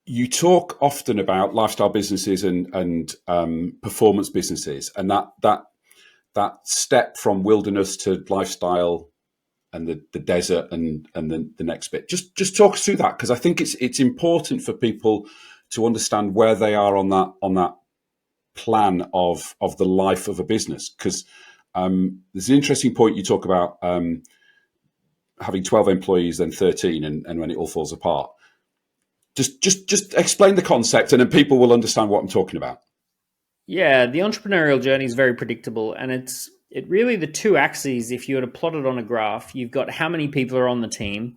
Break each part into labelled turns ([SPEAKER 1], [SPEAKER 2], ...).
[SPEAKER 1] you talk often about lifestyle businesses and performance businesses, and that step from wilderness to lifestyle and the desert and the next bit. Just talk us through that, because I think it's important for people to understand where they are on that plan of the life of a business. Because there's an interesting point you talk about, having 12 employees, then 13, and when it all falls apart. Just explain the concept, and then people will understand what I'm talking about.
[SPEAKER 2] Yeah, the entrepreneurial journey is very predictable, and it really, the two axes, if you were to plot it on a graph, you've got how many people are on the team,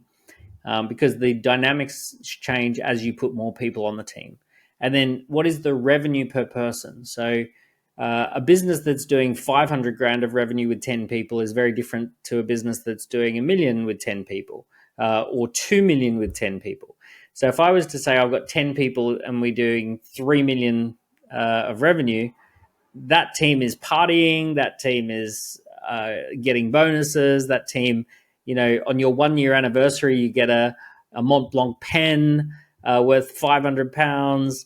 [SPEAKER 2] because the dynamics change as you put more people on the team. And then what is the revenue per person? So a business that's doing 500 grand of revenue with 10 people is very different to a business that's doing $1 million with 10 people, or 2 million with 10 people. So if I was to say I've got 10 people and we're doing 3 million of revenue, that team is partying, that team is getting bonuses, that team, on your 1 year anniversary, you get a Mont Blanc pen worth £500.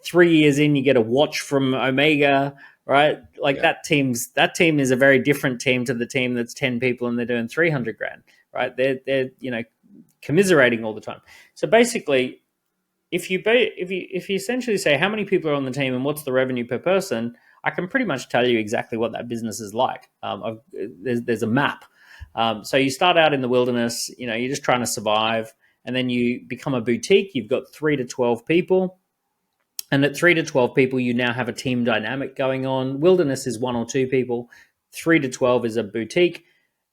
[SPEAKER 2] 3 years in, you get a watch from Omega, right? Like that team is a very different team to the team that's 10 people and they're doing 300 grand, right? They're commiserating all the time. So basically, if you essentially say how many people are on the team and what's the revenue per person, I can pretty much tell you exactly what that business is like. There's a map. So you start out in the wilderness, you're just trying to survive, and then you become a boutique. You've got 3 to 12 people. And at 3 to 12 people, you now have a team dynamic going on. Wilderness is 1 or 2 people. 3 to 12 is a boutique.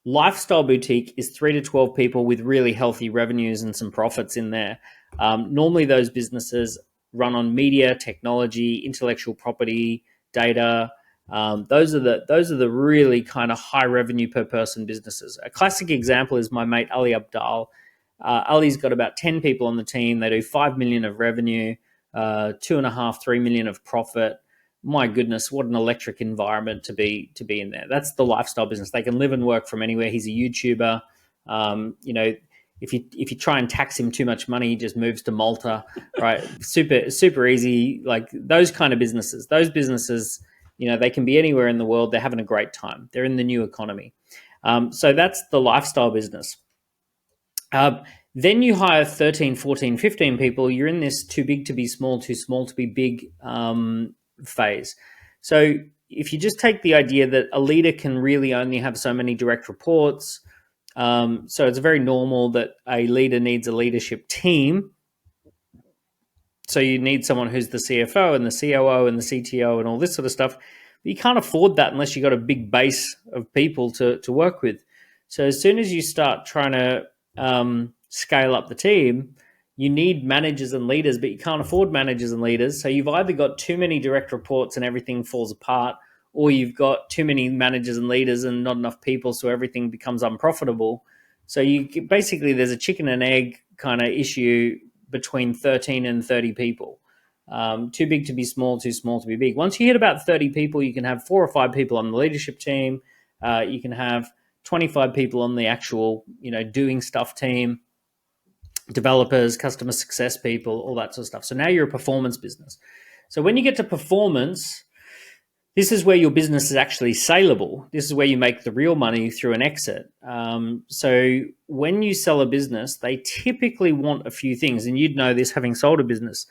[SPEAKER 2] Lifestyle boutique is 3 to 12 people with really healthy revenues and some profits in there. Normally, those businesses run on media, technology, intellectual property, data. Those are the really kind of high revenue per person businesses. A classic example is my mate Ali Abdaal. Ali's got about 10 people on the team. They do 5 million of revenue, 2.5, 3 million of profit. My goodness, what an electric environment to be in there. That's the lifestyle business. They can live and work from anywhere. He's a YouTuber. If you try and tax him too much money, he just moves to Malta, right? Super easy. Like those kind of businesses. Those businesses, they can be anywhere in the world. They're having a great time. They're in the new economy. So that's the lifestyle business. Then you hire 13, 14, 15 people. You're in this too big to be small, too small to be big phase. So if you just take the idea that a leader can really only have so many direct reports, so it's very normal that a leader needs a leadership team. So you need someone who's the CFO and the COO and the CTO and all this sort of stuff. But you can't afford that unless you've got a big base of people to work with. So as soon as you start trying to scale up the team, you need managers and leaders, but you can't afford managers and leaders. So you've either got too many direct reports and everything falls apart, or you've got too many managers and leaders and not enough people, so everything becomes unprofitable. So basically there's a chicken and egg kind of issue between 13 and 30 people. Too big to be small, too small to be big. Once you hit about 30 people, you can have 4 or 5 people on the leadership team. You can have 25 people on the actual, doing stuff team, developers, customer success people, all that sort of stuff. So now you're a performance business. So when you get to performance, this is where your business is actually saleable. This is where you make the real money through an exit. So when you sell a business, they typically want a few things, and you'd know this having sold a business.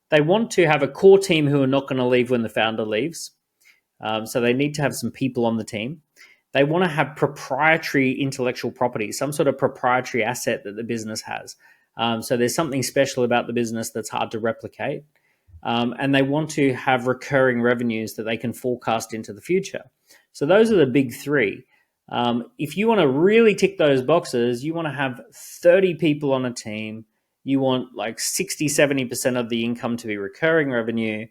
[SPEAKER 2] They want to have a core team who are not going to leave when the founder leaves. So they need to have some people on the team. They want to have proprietary intellectual property, some sort of proprietary asset that the business has. So there's something special about the business that's hard to replicate. And they want to have recurring revenues that they can forecast into the future. So those are the big 3. If you want to really tick those boxes, you want to have 30 people on a team. You want like 60, 70% of the income to be recurring revenue.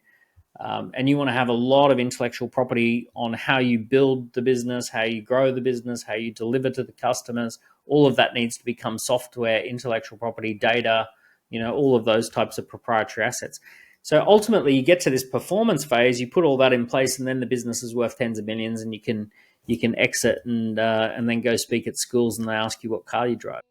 [SPEAKER 2] And you want to have a lot of intellectual property on how you build the business, how you grow the business, how you deliver to the customers. All of that needs to become software, intellectual property, data, all of those types of proprietary assets. So ultimately, you get to this performance phase, you put all that in place, and then the business is worth tens of millions, and you can exit and then go speak at schools, and they ask you what car you drive.